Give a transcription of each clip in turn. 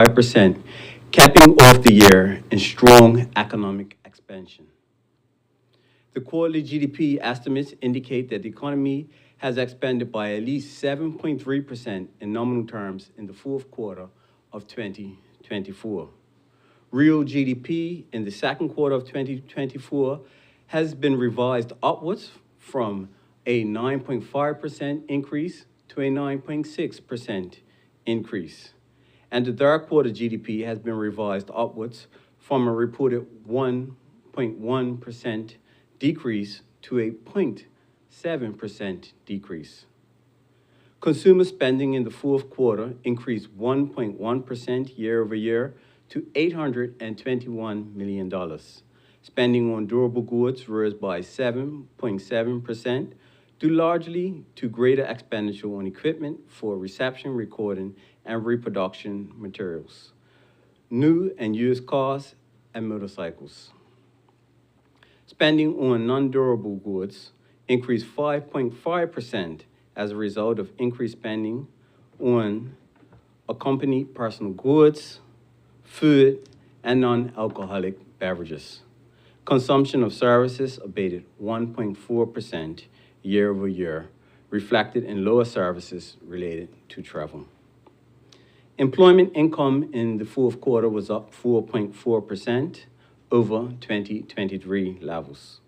5%, capping off the year in strong economic expansion. The quarterly GDP estimates indicate that the economy has expanded by at least 7.3% in nominal terms in the fourth quarter of 2024. Real GDP in the second quarter of 2024 has been revised upwards from a 9.5% increase to a 9.6% increase. And the third quarter GDP has been revised upwards from a reported 1.1% decrease to a 0.7% decrease. Consumer spending in the fourth quarter increased 1.1% year over year to $821 million. Spending on durable goods rose by 7.7%, due largely to greater expenditure on equipment for reception, recording, and reproduction materials, new and used cars, and motorcycles. Spending on non-durable goods increased 5.5% as a result of increased spending on accompanied personal goods, food, and non-alcoholic beverages. Consumption of services abated 1.4% year over year, reflected in lower services related to travel. Employment income in the fourth quarter was up 4.4% over 2023 levels.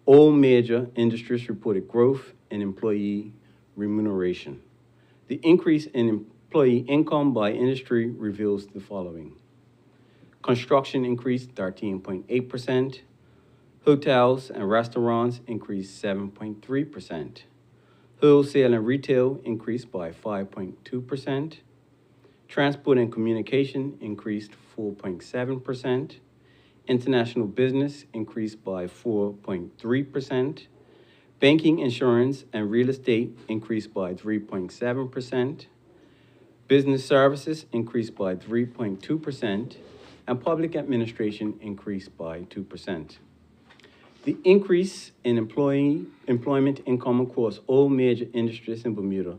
All major industries reported growth in employee remuneration. The increase in employee income by industry reveals the following. Construction increased 13.8%. Hotels and restaurants increased 7.3%. Wholesale and retail increased by 5.2%. Transport and communication increased 4.7%. International business increased by 4.3%. Banking, insurance, and real estate increased by 3.7%. Business services increased by 3.2%. And public administration increased by 2%. The increase in employment income across all major industries in Bermuda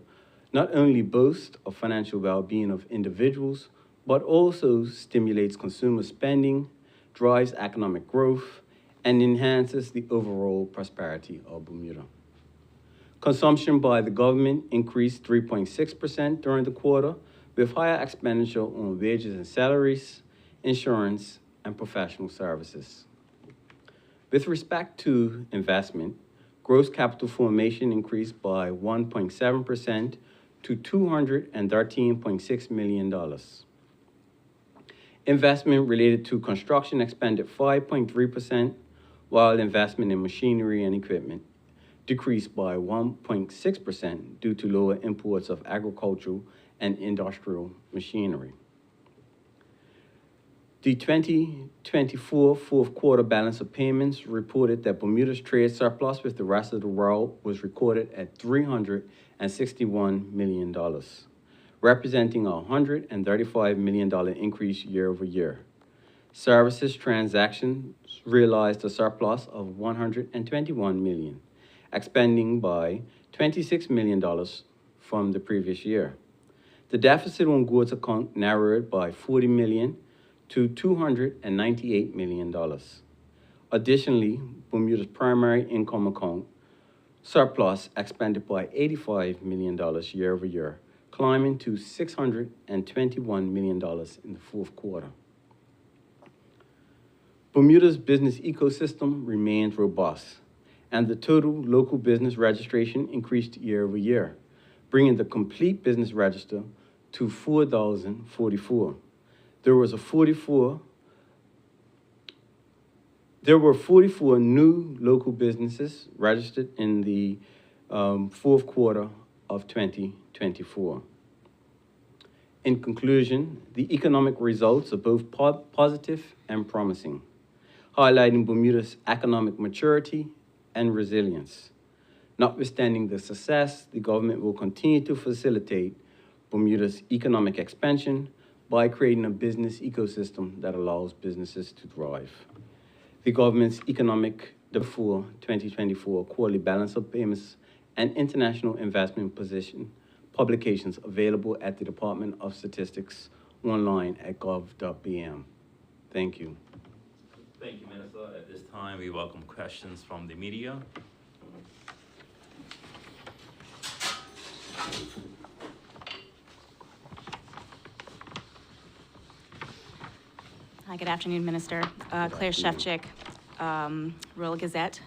not only boasts of financial well-being of individuals, but also stimulates consumer spending, drives economic growth, and enhances the overall prosperity of Bermuda. Consumption by the government increased 3.6% during the quarter, with higher expenditure on wages and salaries, insurance, and professional services. With respect to investment, gross capital formation increased by 1.7% to $213.6 million. Investment related to construction expanded 5.3%, while investment in machinery and equipment decreased by 1.6% due to lower imports of agricultural and industrial machinery. The 2024 fourth quarter balance of payments reported that Bermuda's trade surplus with the rest of the world was recorded at $361 million, representing a $135 million increase year over year. Services transactions realized a surplus of $121 million, expanding by $26 million from the previous year. The deficit on goods account narrowed by $40 million to $298 million. Additionally, Bermuda's primary income account surplus expanded by $85 million year over year, climbing to $621 million in the fourth quarter. Bermuda's business ecosystem remains robust, and the total local business registration increased year over year, bringing the complete business register to 4,044. There were 44 new local businesses registered in the fourth quarter of 2024. In conclusion, the economic results are both positive and promising, highlighting Bermuda's economic maturity and resilience. Notwithstanding the success, the government will continue to facilitate Bermuda's economic expansion by creating a business ecosystem that allows businesses to thrive. The government's economic for 2024 quarterly balance of payments and international investment position publications available at the Department of Statistics online at gov.bm. Thank you. Thank you, Minister. At this time, we welcome questions from the media. Hi, good afternoon, Minister. Claire Shevchik, Royal Gazette.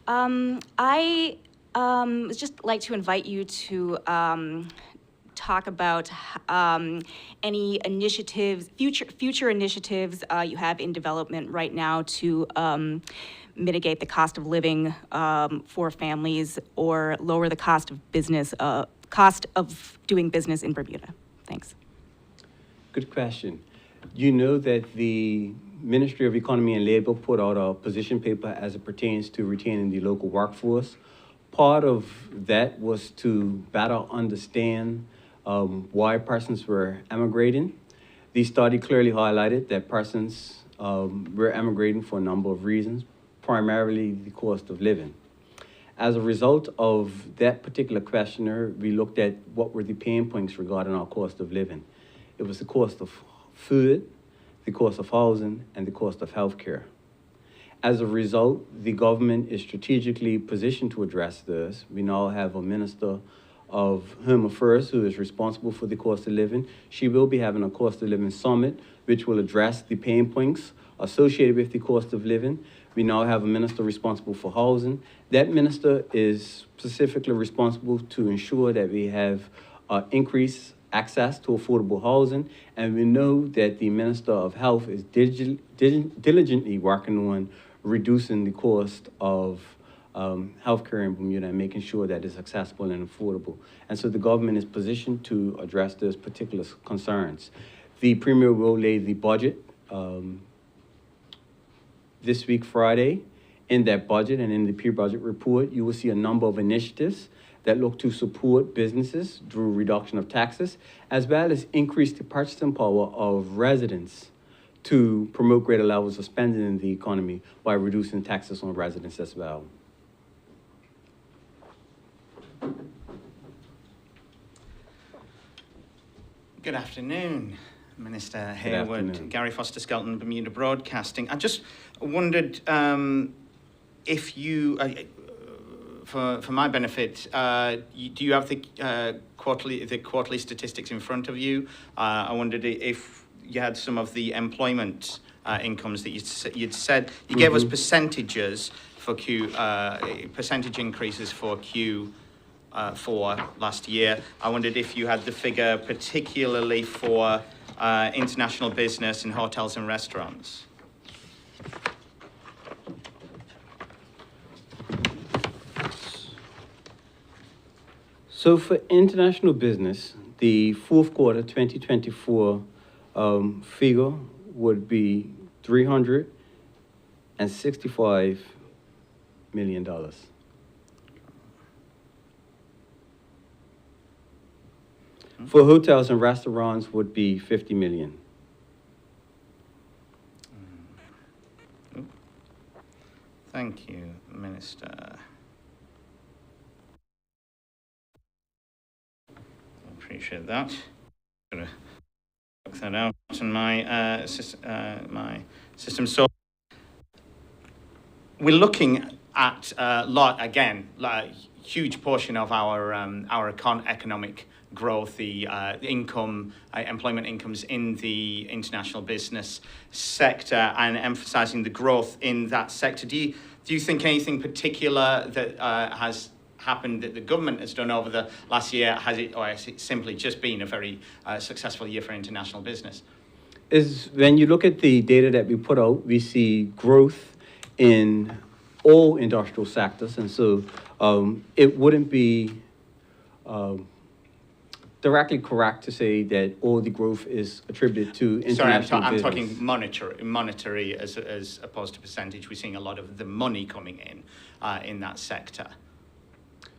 I would just like to invite you to talk about any initiatives, future initiatives you have in development right now to mitigate the cost of living for families or lower the cost of doing business in Bermuda. Thanks. Good question. You know that the Ministry of Economy and Labor put out a position paper as it pertains to retaining the local workforce. Part of that was to better understand why persons were emigrating. The study clearly highlighted that persons were emigrating for a number of reasons, primarily the cost of living. As a result of that particular questionnaire, we looked at what were the pain points regarding our cost of living. It was the cost of food, the cost of housing, and the cost of healthcare. As a result, the government is strategically positioned to address this. We now have a Minister of Home Affairs who is responsible for the cost of living. She will be having a cost of living summit, which will address the pain points associated with the cost of living. We now have a minister responsible for housing. That minister is specifically responsible to ensure that we have increased access to affordable housing, and we know that the Minister of Health is diligently working on reducing the cost of healthcare in Bermuda and making sure that it's accessible and affordable. And so the government is positioned to address those particular concerns. The Premier will lay the budget this week, Friday. In that budget and in the pre-budget report, you will see a number of initiatives that look to support businesses through reduction of taxes, as well as increase the purchasing power of residents to promote greater levels of spending in the economy by reducing taxes on residents as well. Good afternoon, Minister Hayward. Afternoon. Gary Foster Skelton, Bermuda Broadcasting. I just wondered if you, for my benefit, do you have the quarterly statistics in front of you? I wondered if you had some of the employment incomes that you'd said. You gave us percentages for percentage increases for Q4 last year. I wondered if you had the figure particularly for international business and hotels and restaurants. So for international business, the fourth quarter 2024 figure would be $365 million. For hotels and restaurants would be 50 million. Thank you, Minister. Appreciate that. Gonna work that out in my my system. So we're looking at huge portion of our economic growth, the employment incomes in the international business sector, and emphasising the growth in that sector. Do you think anything particular that has happened that the government has done over the last year, has it simply just been a very successful year for international business? Is when you look at the data that we put out, we see growth in all industrial sectors, and so it wouldn't be directly correct to say that all the growth is attributed to international I'm business. talking monetary as opposed to percentage. We're seeing a lot of the money coming in that sector.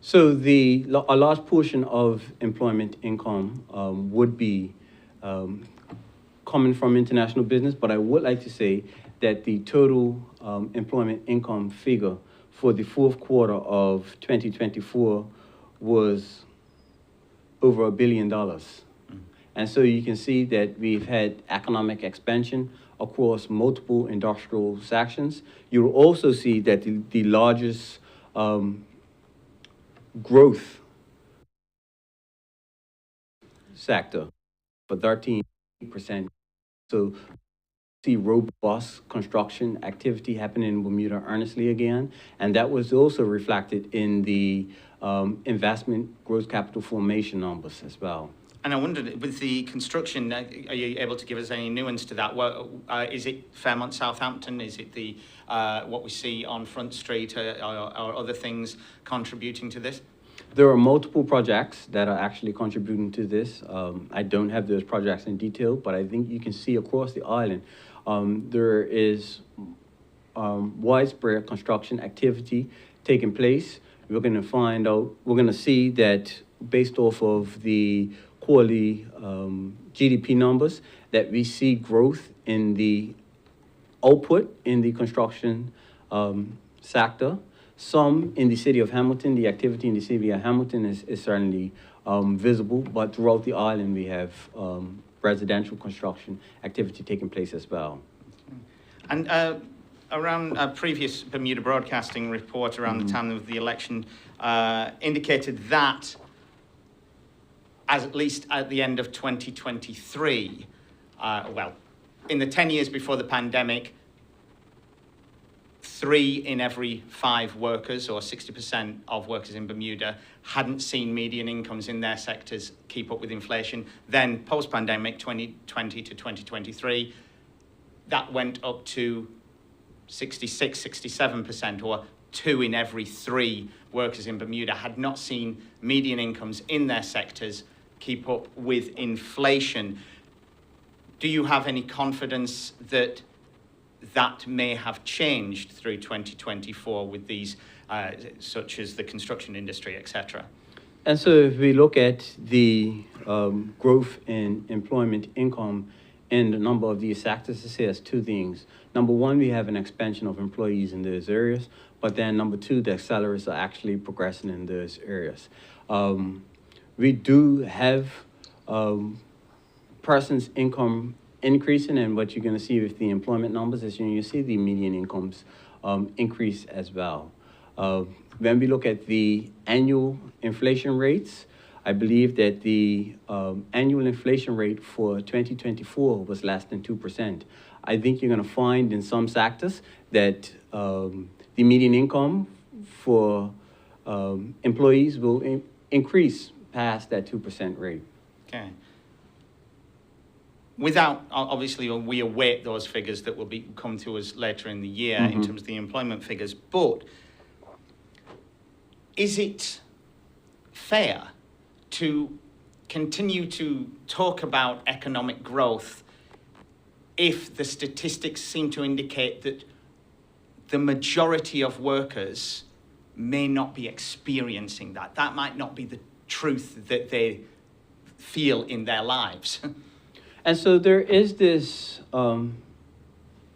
So a large portion of employment income would be coming from international business, but I would like to say that the total employment income figure for the fourth quarter of 2024 was over $1 billion. And so you can see that we've had economic expansion across multiple industrial sections. You will also see that the largest growth sector for 13%. So see robust construction activity happening in Bermuda earnestly again, and that was also reflected in the investment gross capital formation numbers as well. And I wondered, with the construction, are you able to give us any nuance to that? Is it Fairmont Southampton? Is it the what we see on Front Street, or other things contributing to this? There are multiple projects that are actually contributing to this. I don't have those projects in detail, but I think you can see across the island there is widespread construction activity taking place. We're going to see that based off of the quarterly GDP numbers, that we see growth in the output in the construction sector. Some in the city of Hamilton, the activity in the city of Hamilton is certainly visible, but throughout the island we have residential construction activity taking place as well. And around a previous Bermuda Broadcasting report around the time of the election indicated that at least at the end of 2023, well, in the 10 years before the pandemic, 3 in every 5 workers, or 60% of workers in Bermuda, hadn't seen median incomes in their sectors keep up with inflation. Then post-pandemic, 2020 to 2023, that went up to 66, 67%, or 2 in every 3 workers in Bermuda had not seen median incomes in their sectors keep up with inflation. Do you have any confidence that that may have changed through 2024 with these, such as the construction industry, etc.? And so if we look at the growth in employment income in the number of these sectors, it says 2 things. Number one, we have an expansion of employees in those areas, but then number 2, the accelerates are actually progressing in those areas. We do have persons' income increasing, and what you're going to see with the employment numbers is you see the median incomes increase as well. When we look at the annual inflation rates, I believe that the annual inflation rate for 2024 was less than 2%. I think you're going to find in some sectors that the median income for employees will increase past that 2% rate. Okay. Without, obviously, we await those figures that will come to us later in the year in terms of the employment figures, but is it fair to continue to talk about economic growth if the statistics seem to indicate that the majority of workers may not be experiencing that? That might not be the truth that they feel in their lives. And so there is this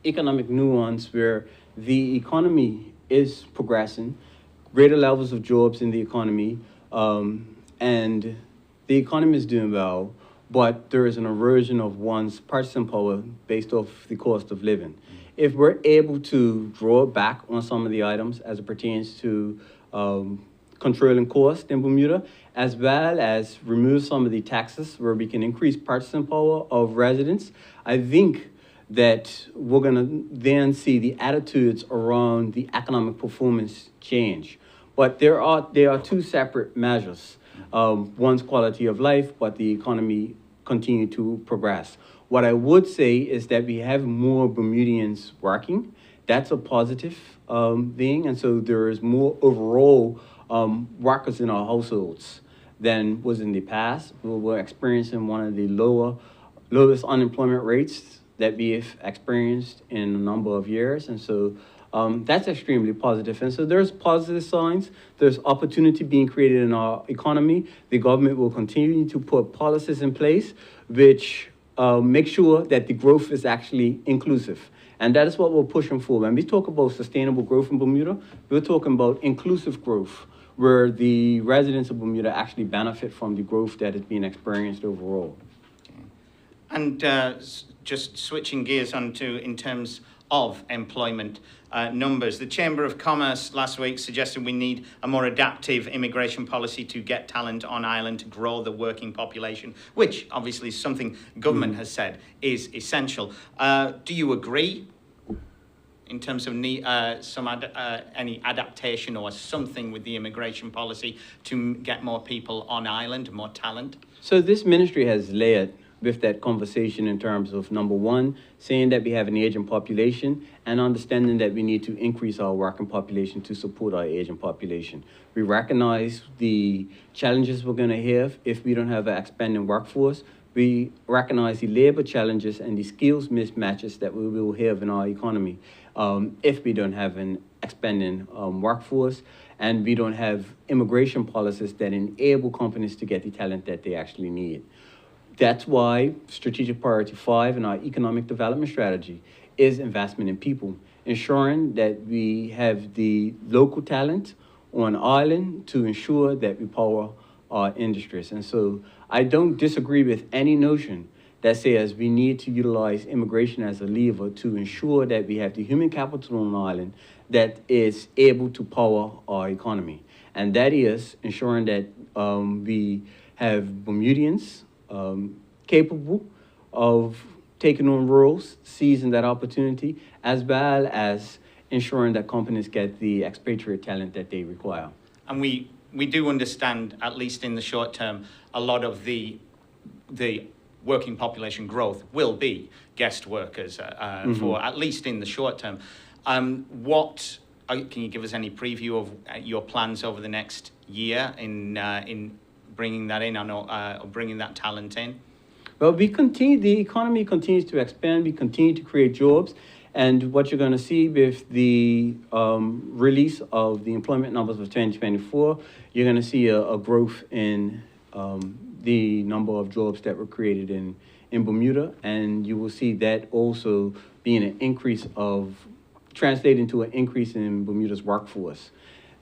economic nuance where the economy is progressing, greater levels of jobs in the economy, and the economy is doing well, but there is an erosion of one's purchasing power based off the cost of living. If we're able to draw back on some of the items as it pertains to controlling cost in Bermuda, as well as remove some of the taxes where we can increase purchasing power of residents, I think that we're going to then see the attitudes around the economic performance change. But there are 2 separate measures. One's quality of life, but the economy continue to progress. What I would say is that we have more Bermudians working. That's a positive thing, and so there is more overall workers in our households than was in the past. We're experiencing one of the lowest unemployment rates that we've experienced in a number of years, and so that's extremely positive. And so there's positive signs. There's opportunity being created in our economy. The government will continue to put policies in place which make sure that the growth is actually inclusive. And that is what we're pushing for. When we talk about sustainable growth in Bermuda, we're talking about inclusive growth, where the residents of Bermuda actually benefit from the growth that is being experienced overall. And just switching gears onto in terms of employment numbers, the Chamber of Commerce last week suggested we need a more adaptive immigration policy to get talent on Ireland to grow the working population, which obviously is something government has said is essential. Do you agree in terms of any adaptation or something with the immigration policy to get more people on Ireland, more talent? So this ministry has led with that conversation in terms of, number one, saying that we have an aging population and understanding that we need to increase our working population to support our aging population. We recognize the challenges we're going to have if we don't have an expanding workforce. We recognize the labor challenges and the skills mismatches that we will have in our economy if we don't have an expanding workforce and we don't have immigration policies that enable companies to get the talent that they actually need. That's why strategic priority 5 in our economic development strategy is investment in people, ensuring that we have the local talent on Ireland to ensure that we power our industries. And so I don't disagree with any notion that says we need to utilize immigration as a lever to ensure that we have the human capital on Ireland that is able to power our economy. And that is ensuring that we have Bermudians capable of taking on roles, seizing that opportunity, as well as ensuring that companies get the expatriate talent that they require. And we do understand, at least in the short term, a lot of the working population growth will be guest workers for at least in the short term. Can you give us any preview of your plans over the next year in bringing that in or bringing that talent in? Well, the economy continues to expand, we continue to create jobs, and what you're going to see with the release of the employment numbers of 2024, you're going to see a growth in the number of jobs that were created in Bermuda, and you will see that also being an increase translating to an increase in Bermuda's workforce.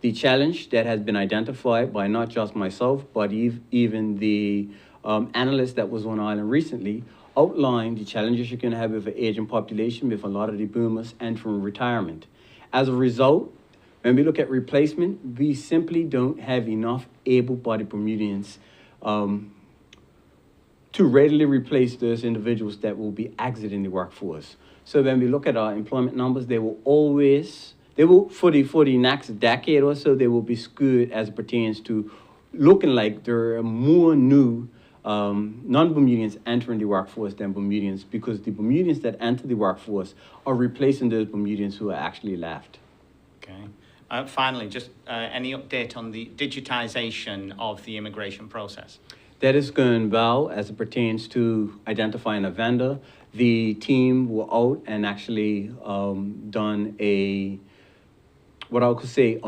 The challenge that has been identified by not just myself, but even the analyst that was on Ireland recently outlined the challenges you're going to have with an aging population, with a lot of the boomers entering retirement. As a result, when we look at replacement, we simply don't have enough able-bodied Bermudians to readily replace those individuals that will be exiting the workforce. So when we look at our employment numbers, for the next decade or so, they will be skewed as it pertains to looking like there are more new non-Bermudians entering the workforce than Bermudians, because the Bermudians that enter the workforce are replacing those Bermudians who are actually left. Okay. Finally, just any update on the digitization of the immigration process? That is going well as it pertains to identifying a vendor. The team were out and actually done a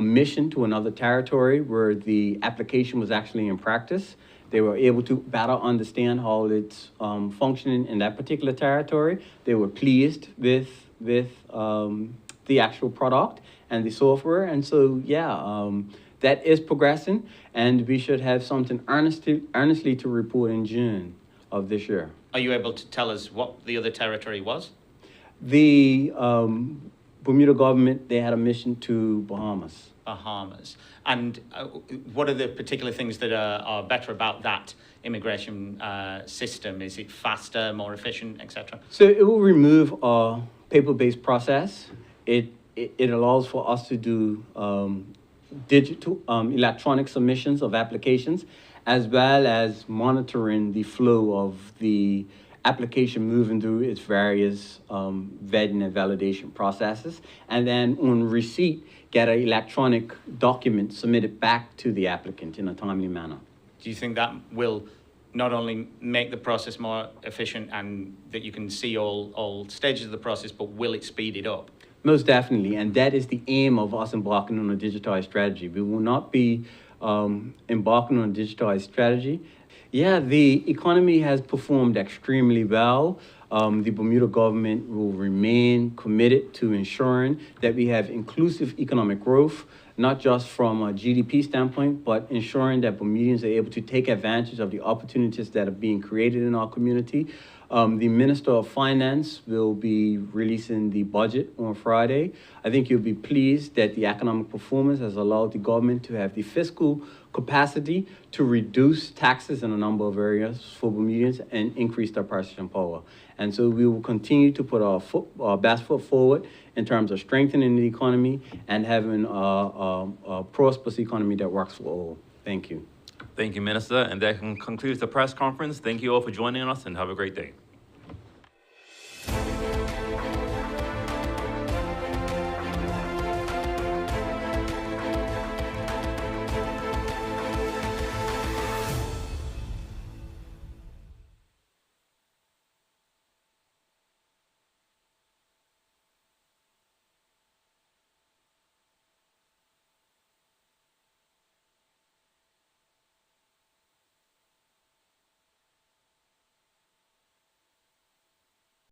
mission to another territory where the application was actually in practice. They were able to better understand how it's functioning in that particular territory. They were pleased with the actual product and the software. And so, that is progressing, and we should have something earnestly to report in June of this year. Are you able to tell us what the other territory was? The Bermuda government, they had a mission to Bahamas. Bahamas. And what are the particular things that are better about that immigration system? Is it faster, more efficient, etc.? So it will remove a paper-based process. It allows for us to do digital, electronic submissions of applications, as well as monitoring the flow of the application moving through its various vetting and validation processes, and then on receipt, get an electronic document submitted back to the applicant in a timely manner. Do you think that will not only make the process more efficient and that you can see all stages of the process, but will it speed it up? Most definitely, and that is the aim of us embarking on a digitized strategy. We will not be embarking on a digitized strategy. Yeah, the economy has performed extremely well. The Bermuda government will remain committed to ensuring that we have inclusive economic growth, not just from a GDP standpoint, but ensuring that Bermudians are able to take advantage of the opportunities that are being created in our community. The Minister of Finance will be releasing the budget on Friday. I think you'll be pleased that the economic performance has allowed the government to have the fiscal capacity to reduce taxes in a number of areas for Bermudians and increase their purchasing power. And so we will continue to put our best foot forward in terms of strengthening the economy and having a prosperous economy that works for all. Thank you. Thank you, Minister. And that concludes the press conference. Thank you all for joining us and have a great day.